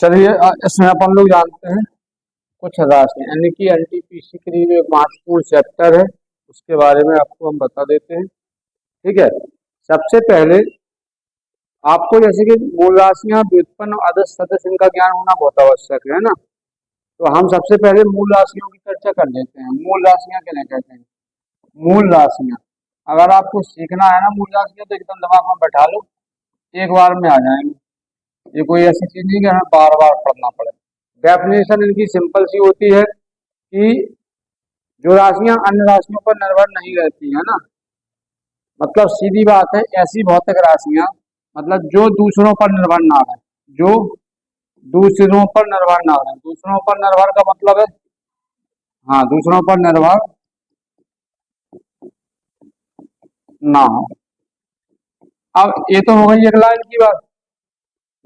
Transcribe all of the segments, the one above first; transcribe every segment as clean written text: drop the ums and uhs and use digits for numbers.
चलिए इसमें अपन लोग जानते हैं कुछ राशियां, यानी कि एनटीपीसी के लिए एक महत्वपूर्ण चैप्टर है, उसके बारे में आपको हम बता देते हैं। ठीक है। सबसे पहले आपको जैसे कि मूल राशियां, व्युत्पन्न, आदर्श सदस्य, इनका ज्ञान होना बहुत आवश्यक है ना। तो हम सबसे पहले मूल राशियों की चर्चा कर लेते हैं। मूल राशियां किन्हें कहते हैं? मूल राशियां, अगर आपको सीखना है ना मूल राशियां, तो एकदम दिमाग में बैठा लो, एक बार में आ जाएंगे। ये कोई ऐसी चीज नहीं कि हमें बार बार पढ़ना पड़े। डेफिनेशन इनकी सिंपल सी होती है कि जो राशियां अन्य राशियों पर निर्भर नहीं रहती है ना, मतलब सीधी बात है, ऐसी भौतिक राशियां, मतलब जो दूसरों पर निर्भर ना रहे, जो दूसरों पर निर्भर ना रहे। दूसरों पर निर्भर का मतलब है, हाँ, दूसरों पर निर्भर ना हो। अब ये तो हो गई एक लाइन की बात,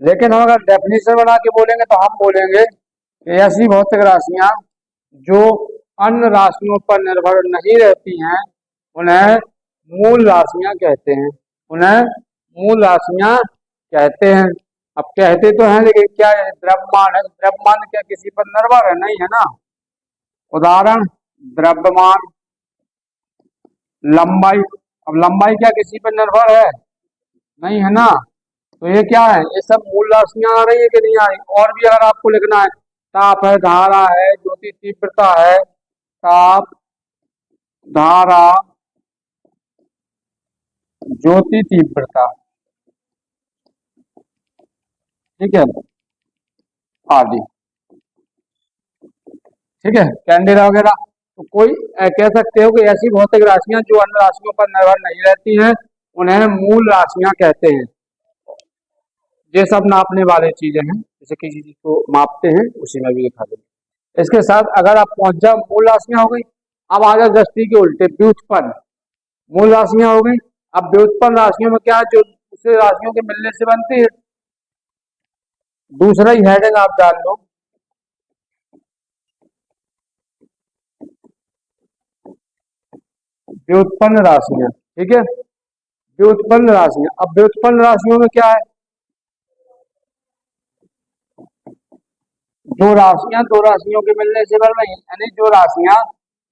लेकिन हम अगर डेफिनेशन बना के बोलेंगे तो हम बोलेंगे कि ऐसी भौतिक राशियां जो अन्य राशियों पर निर्भर नहीं रहती हैं, उन्हें मूल राशियां कहते हैं। उन्हें मूल राशियां कहते हैं। अब कहते तो हैं, लेकिन क्या है, द्रव्यमान है, द्रव्यमान क्या किसी पर निर्भर है? नहीं है ना। उदाहरण, द्रव्यमान, लंबाई। अब लंबाई क्या किसी पर निर्भर है? नहीं है ना। तो ये क्या है, ये सब मूल राशियां आ रही है कि नहीं आ रही? और भी अगर आपको लिखना है, ताप है, धारा है, ज्योति तीव्रता है, ताप, धारा, ज्योति तीव्रता, ठीक है, आदि, ठीक है, कैंडेला वगैरह। तो कोई कह सकते हो कि ऐसी भौतिक राशियां जो अन्य राशियों पर निर्भर नहीं रहती हैं, उन्हें मूल राशियां कहते हैं। ये सब नापने वाले चीजें हैं, जैसे किसी चीज को मापते हैं उसी में भी दिखा देंगे। इसके साथ अगर आप पहुंच जाओ, मूल राशियां हो गई। अब आ जाओ दृष्टि के उल्टे, व्युत्पन्न। मूल राशियां हो गई। अब व्युत्पन्न राशियों में क्या है, जो दूसरे राशियों के मिलने से बनती है। दूसरा ही हेडिंग आप डाल लो, व्युत्पन्न राशियां। ठीक है, व्युत्पन्न राशियां। अब व्युत्पन्न राशियों में क्या है, जो राशियां दो राशियों के मिलने से बन रही हैं, यानी जो राशियां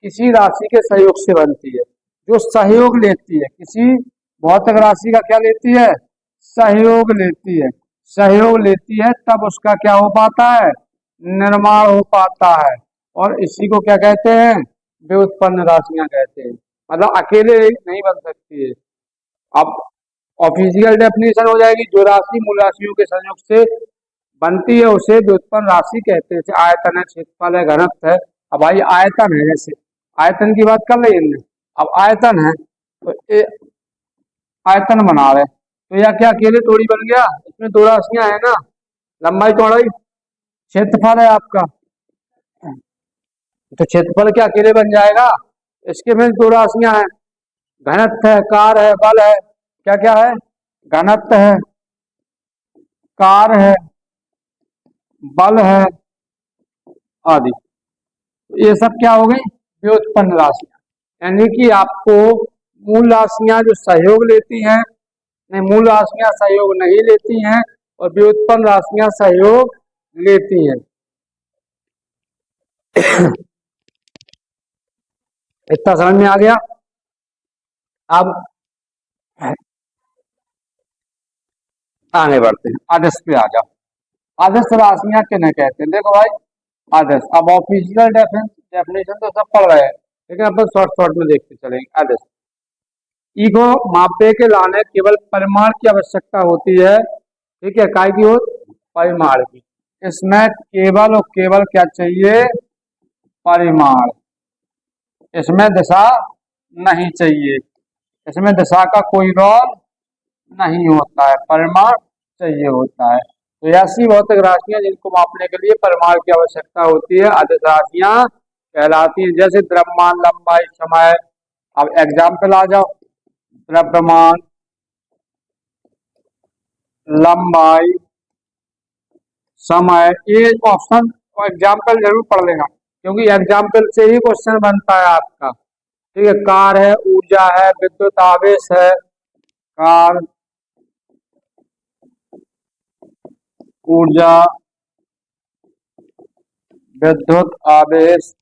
किसी राशि के सहयोग से बनती है, जो सहयोग लेती है, किसी भौतिक राशि का क्या लेती है? सहयोग लेती है। सहयोग लेती है, तब उसका क्या हो पाता है? निर्माण हो पाता है। और इसी को क्या कहते हैं? व्युत्पन्न राशियां कहते हैं। मतलब अकेले नहीं बन सकती है। अब ऑफिशियल डेफिनेशन हो जाएगी, जो राशि मूल राशियों के संयोग से बनती है उसे व्युत्पन्न राशि कहते हैं। जैसे आयतन है, क्षेत्रफल है, घनत्व है। अब भाई आयतन है, जैसे आयतन की बात कर रही है। अब आयतन है तो ये आयतन बना रहे, तो यह क्या अकेले थोड़ी बन गया? इसमें दो राशियां है ना, लंबाई चौड़ाई। क्षेत्रफल है आपका, तो क्षेत्रफल क्या अकेले बन जाएगा? इसके में दो राशियां हैं, घनत्व है, कार है, बल है। क्या क्या है? घनत्व है, कार है, बल है, आदि। ये सब क्या हो गई? व्युत्पन्न राशियां। यानी कि आपको मूल राशियां जो सहयोग लेती हैं, नहीं, मूल राशियां सहयोग नहीं लेती हैं, और व्युत्पन्न राशियां सहयोग लेती हैं। इतना समझ में आ गया? अब आगे बढ़ते हैं, आदर्श पे आ जाओ। आदर्श राशियां किन्हें कहते हैं? देखो भाई, आदर्श, अब ऑफिशियल डेफिनेशन तो सब पढ़ रहे हैं, लेकिन अपन शॉर्ट शॉर्ट में देखते चलेंगे। आदर्श, ईगो मापे के लाने केवल परिमाण की आवश्यकता होती है। ठीक है, काय की हो? परिमाण की। इसमें केवल और केवल क्या चाहिए? परिमाण। इसमें दिशा नहीं चाहिए, इसमें दिशा का कोई रोल नहीं होता है, परिमाण चाहिए होता है। तो ऐसी भौतिक राशियां जिनको मापने के लिए परिमाण की आवश्यकता होती है, आदर्श राशियां कहलाती हैं। जैसे द्रव्यमान, लंबाई, समय। अब एग्जाम्पल आ जाओ, द्रव्यमान, लंबाई, समय। ये ऑप्शन एग्जाम्पल जरूर पढ़ लेना, क्योंकि एग्जाम्पल से ही क्वेश्चन बनता है आपका। ठीक है, कार है, ऊर्जा है, विद्युत आवेश है, कार, ऊर्जा, विद्युत आवेश,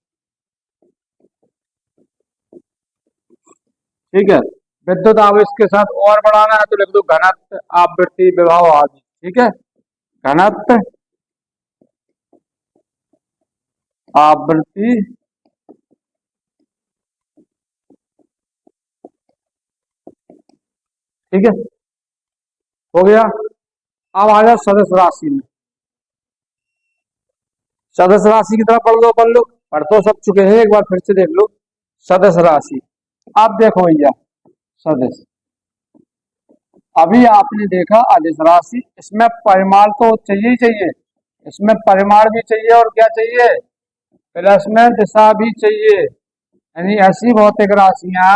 ठीक है। विद्युत आवेश के साथ और बढ़ाना है तो लिख दो घनत्व, आवृत्ति, विभव आदि, ठीक है। घनत्व, आवृत्ति, ठीक है, हो गया। अब आ जाओ सदस्य राशि में। सदस्य राशि की तरफ पढ़ लो अपन लोग, पढ़ तो सब चुके हैं, एक बार फिर से देख लो। सदस्य राशि, अब देखो भैया, सदस्य, अभी आपने देखा अदिश राशि, इसमें परिमाण तो चाहिए ही चाहिए, इसमें परिमाण भी चाहिए और क्या चाहिए, प्लस में दिशा भी चाहिए। यानी ऐसी भौतिक राशियां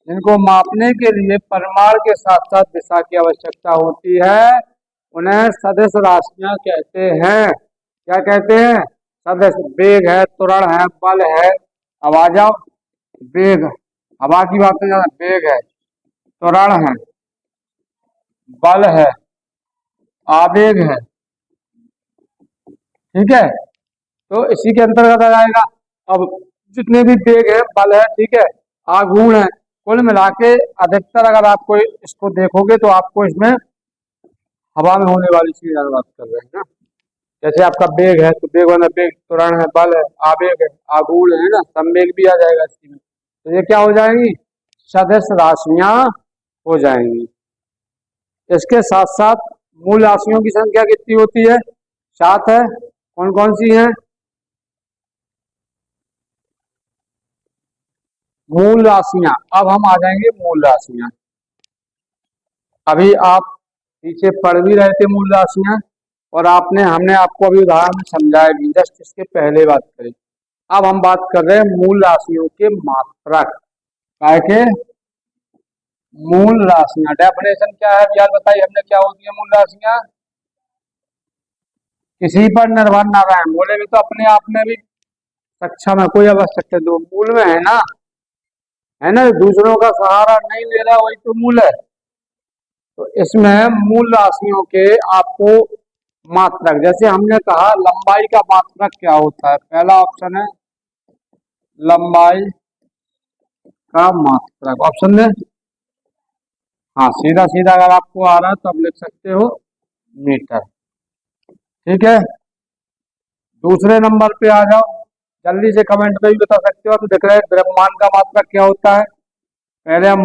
जिनको मापने के लिए परिमाण के साथ साथ दिशा की आवश्यकता होती है, उन्हें सदिश राशियां कहते हैं। क्या कहते हैं? सदिश। वेग है, त्वरण है, बल है, अब आ जाओ, वेग, हवा की बात नहीं, वेग है, त्वरण है, बल है, आवेग है, ठीक है, तो इसी के अंतर्गत आ जाएगा। अब जितने भी वेग है, बल है, ठीक है, आघूर्ण है, कुल मिला के अधिकतर अगर आपको इसको देखोगे तो आपको इसमें हवा में होने वाली चीज बात कर रहे हैं ना। जैसे आपका वेग है तो वेग होना, वेग, त्वरण है, बल है, आवेग है, आघूर्ण है ना, संवेग भी आ जाएगा इसी में। तो ये क्या हो जाएंगी? सदिश राशियां हो जाएंगी। इसके साथ साथ मूल राशियों की संख्या कितनी होती है? 7 है। कौन कौन सी है? मूल राशियां। अब हम आ जाएंगे मूल राशियां। अभी आप पीछे पढ़ भी रहे थे मूल राशियां, और हमने आपको अभी उदाहरण में समझाया भी, जस्ट इसके पहले बात करें। अब हम बात कर रहे हैं मूल राशियों के मात्रक। काय के? मूल राशियां, डेफिनेशन क्या है यार बताइए हमने, क्या होती है मूल राशियां? किसी पर निर्भर ना रहे, बोलेंगे तो अपने आप में भी सक्षम है, कोई आवश्यकता दो मूल में है ना, दूसरों का सहारा नहीं ले रहा, वही तो मूल है। तो इसमें मूल राशियों के आपको मात्रक, जैसे हमने कहा लंबाई का मात्रक क्या होता है, पहला ऑप्शन है लंबाई का मात्रक, ऑप्शन में, हाँ सीधा सीधा अगर आपको आ रहा है तो आप लिख सकते हो मीटर, ठीक है। दूसरे नंबर पे आ जाओ, जल्दी से कमेंट में भी बता सकते हो, तो देख रहे हैं द्रव्यमान का मात्रक क्या होता है। पहले हम